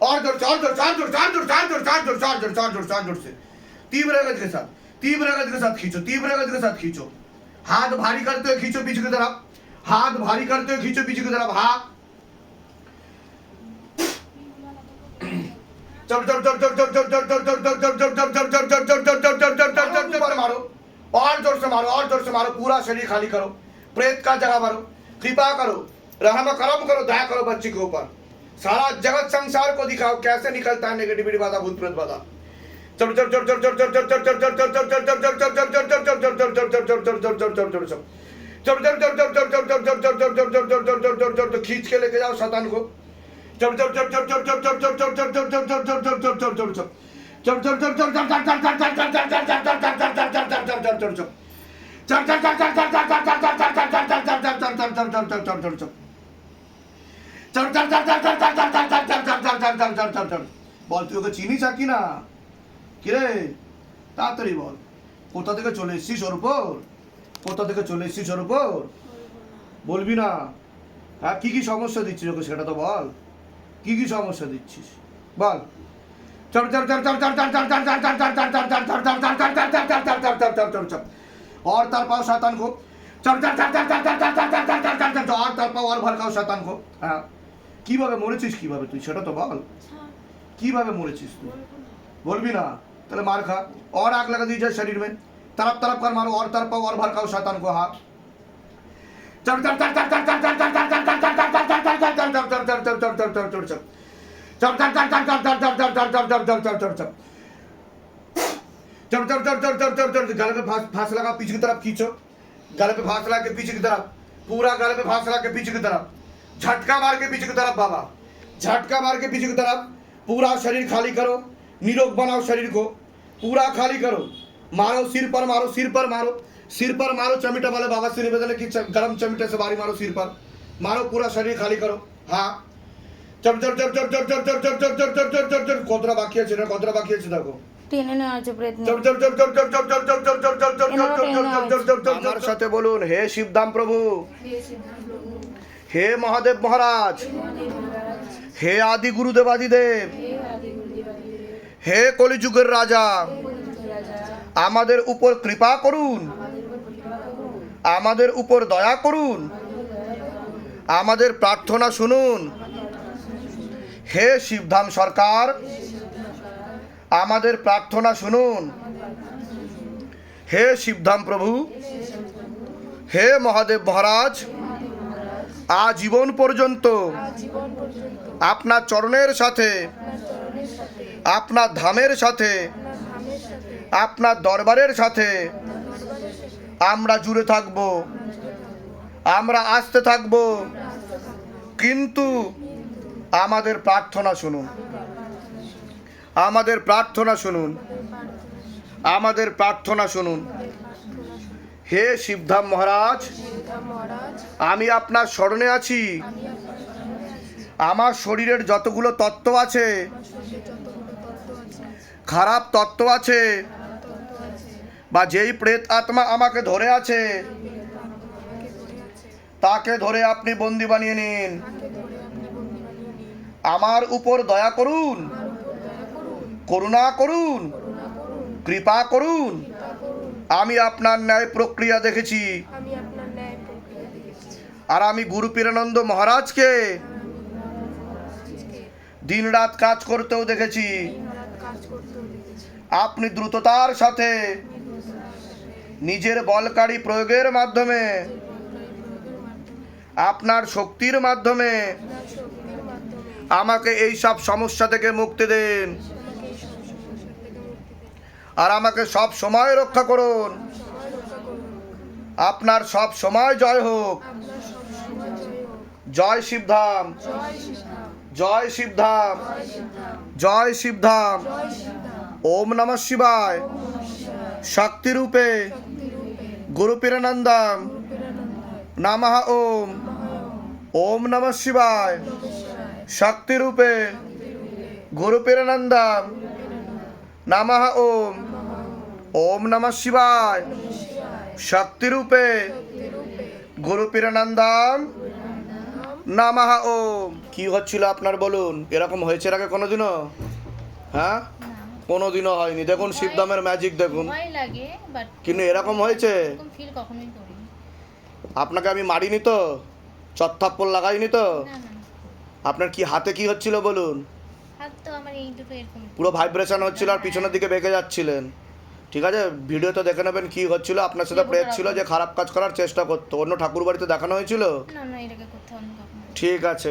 और जोर से, और जोर से, और जोर से, और जोर से, और जोर से, और जोर से, और जोर से, और जोर से, और जोर से। तीव्र गति के साथ, तीव्र गति के साथ खींचो, तीव्र गति के साथ खींचो। हाथ भारी करते हुए खींचो पीछे की तरफ, हाथ भारी करते हुए खींचो पीछे की तरफ। हाथ मारो, और जोर से मारो, और जोर से मारो। पूरा शरीर खाली करो, प्रेत का जगह भरो, कृपा करो, रहम करम करो, दया करो बच्ची के ऊपर। सारा जगत संसार को दिखाओ कैसे निकलता है नेगेटिविटी बाधा, भूत प्रेत बाधा। खींच के लेके जाओ शैतान को। বল তুই ওকে চিনিস কি না? কিরে তাড়াতাড়ি বল, কোথা থেকে চলে এসছিস ওর উপর? কোথা থেকে চলে এসছিস ওর উপর? বলবি না? হ্যাঁ, কি কি সমস্যা দিচ্ছিস ওকে সেটা তো বল। কি কি সমস্যা দিচ্ছিস বল। और तार पाओ शैतान को, और तार पाओ और भड़काओ शैतान को। হ্যাঁ, কিভাবে মরেছিস কিভাবে তুই সেটা তো বল। কিভাবে মরেছিস তুই বলবি না? তাহলে मार खा और आग लगा दी जाए शरीर में। तरफ तरफ कर मारो और तरफ पाओ और भड़काओ शैतान को। हाँ, गले पे फांस लगा पीछे की तरफ खींचो, गले पे फांस लगा के पीछे की तरफ, पूरा गले पे फांस लगा के पीछे की तरफ, झटका मार के पीछे की तरफ बाबा, झटका मार के पीछे की तरफ। पूरा शरीर खाली करो, निरोग बनाओ शरीर को, पूरा खाली करो। मारो सिर पर, मारो सिर पर, मारो सिर पर, मारो चमिटा वाले बाबा से निवेदन की गरम चमिटे से बारी मारो सिर पर, मारो पूरा शरीर खाली करो। हाँ, কতটা বাকি আছে না, কতটা বাকি আছে দেখো। টেনে নেওয়া হচ্ছে প্রেত নিয়ে। আমার সাথে বলুন, হে শিবধাম প্রভু, হে মহাদেব মহারাজ, হে আদি গুরুদেব আদিদেব, হে কলিযুগের রাজা, আমাদের উপর কৃপা করুন, আমাদের উপর দয়া করুন, আমাদের প্রার্থনা শুনুন। হে শিবধাম সরকার, আমাদের প্রার্থনা শুনুন। হে শিবধাম প্রভু, হে মহাদেব মহারাজ, আজীবন পর্যন্ত আপনার চরণের সাথে, আপনার ধামের সাথে, আপনার দরবারের সাথে আমরা জুড়ে থাকব, আমরা আসতে থাকব। কিন্তু আমাদের প্রার্থনা শুনুন, আমাদের প্রার্থনা শুনুন, আমাদের প্রার্থনা শুনুন। হে শিবধাম মহারাজ, আমি আপনার শরণে আছি। আমার শরীরের যতগুলো তত্ত্ব আছে, খারাপ তত্ত্ব আছে, বা যেই প্রেত আত্মা আমাকে ধরে আছে, তাকে ধরে আপনি বন্দি বানিয়ে নিন। আমার উপর দয়া করুন, করুণা করুন, কৃপা করুন। আমি আপনার ন্যায় প্রক্রিয়া দেখেছি, আর আমি গুরু পীরানন্দ মহারাজকে দিনরাত কাজ করতেও দেখেছি। আপনি দ্রুততার সাথে নিজের বলকারী প্রয়োগের মাধ্যমে, আপনার শক্তির মাধ্যমে আমাকে এই সব সমস্যা থেকে মুক্তি দিন, আর আমাকে সব সময় রক্ষা করুন। আপনার সব সময় জয় হোক। জয় শিবধাম, জয় শিবধাম, জয় শিবধাম। ওম নমঃ শিবায়। শক্তি রূপে গুরু পীরানন্দম নমঃ। ওম ওম নমঃ শিবায়। শক্তি রূপে গুরু পীরানন্দম নমঃ। ওম ওম নমঃ শিবায়। শক্তি রূপে গুরু পীরানন্দম নামাহা ওম। কি হচ্ছিল আপনার বলুন? এরকম হয়েছে এর আগে কোনোদিনও? হ্যাঁ, না কোনোদিনও হয়নি। দেখুন শিবধামের ম্যাজিক দেখুন। ভয় লাগে বাট কিন্তু এরকম হয়েছে? এরকম ফিল কখনোই করিনি। আপনাকে আমি মারিনি তো, চত্থাপ্পড় লাগাইনি তো? না না আপনার কি হাতে কি হচ্ছিল বলুন? হাত তো আমার এই দুটো এরকম পুরো ভাইব্রেশন হচ্ছিল আর পিছনের দিকে বেঁকে যাচ্ছিলেন। ঠিক আছে, ভিডিওতে দেখে নেবেন কি হচ্ছিল। আপনার সাথে প্রেত ছিল যে খারাপ কাজ করার চেষ্টা করতো। অন্য ঠাকুর বাড়িতে দেখানো হয়েছিল? না না এটাকে করতে অন্য কখনো। ঠিক আছে।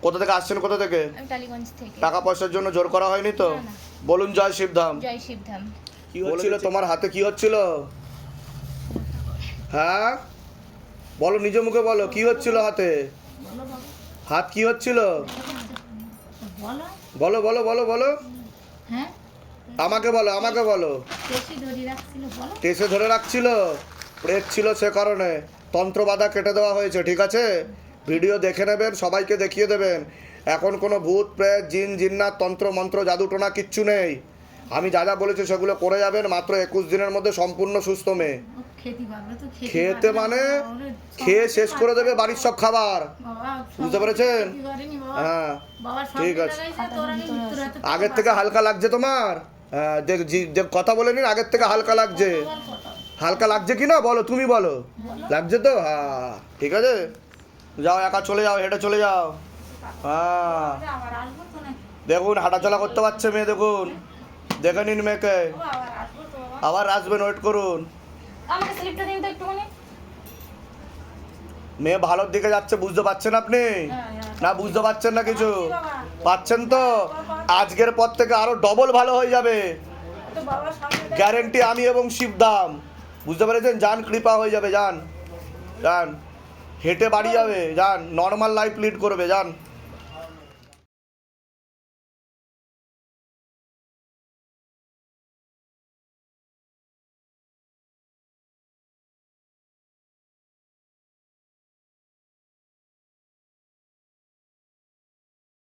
কোথা থেকে আসছেন, কোথা থেকে? আমি টালিগঞ্জ থেকে। টাকা পয়সার জন্য জোর করা হয়নি তো? না, না। বলুন জয় শিবধাম। জয় শিবধাম। কি হচ্ছিল তোমার হাতে, কি হচ্ছিল? হ্যাঁ বলো, নিজ মুখে বলো কি হচ্ছিল হাতে। হাত কি হচ্ছিল? বলো বলো বলো বলো, হ্যাঁ আমাকে বলো, আমাকে বলো। বেশি ধরে রাখছিল বলো। টেসে ধরে রাখছিল, প্রেত ছিল সে কারণে তন্ত্র বাধা কেটে দেওয়া হয়েছে। ঠিক আছে, ভিডিও দেখে নেবেন, সবাইকে দেখিয়ে দেবেন। এখন কোনো ভূত প্রেত জিন জিন্নাত তন্ত্র মন্ত্র জাদু টোনা কিচ্ছু নেই। আমি যা যা বলেছি সেগুলো করে যাবেন। মাত্র 21 দিনের মধ্যে সম্পূর্ণ সুস্থ মেয়ে। খেতে মানে খেয়ে শেষ করে দেবে বাড়ির সব খাবার। বুঝতে পেরেছেন? হ্যাঁ ঠিক আছে। আগের থেকে হালকা লাগছে তোমার? হ্যাঁ দেখ কথা বলে নিন, আগের থেকে হালকা লাগছে। হালকা লাগছে কি না বলো, তুমি বলো। লাগছে তো? হ্যাঁ ঠিক আছে, যাও একা চলে যাও, হেঁটে চলে যাও। হ্যাঁ দেখুন হাঁটাচলা করতে পারছে মেয়ে, দেখুন দেখে নিন মেয়েকে। আবার আসবেন, ওয়েট করুন। আমাকে স্লিপটা দিন তো একটুখানি। মেয়ে ভালোর দিকে যাচ্ছে, বুঝতে পারছেন আপনি? না বুঝতে পারছেন না কিছু? পাচ্ছেন তো? আজকের পর থেকে আরো ডবল ভালো হয়ে যাবে, গ্যারেন্টি আমি এবং শিবধাম। বুঝতে পেরেছেন? যান, কৃপা হয়ে যাবে, যান যান, হেঁটে বাড়ি যাবে, যান, নর্মাল লাইফ লিড করবে, যান।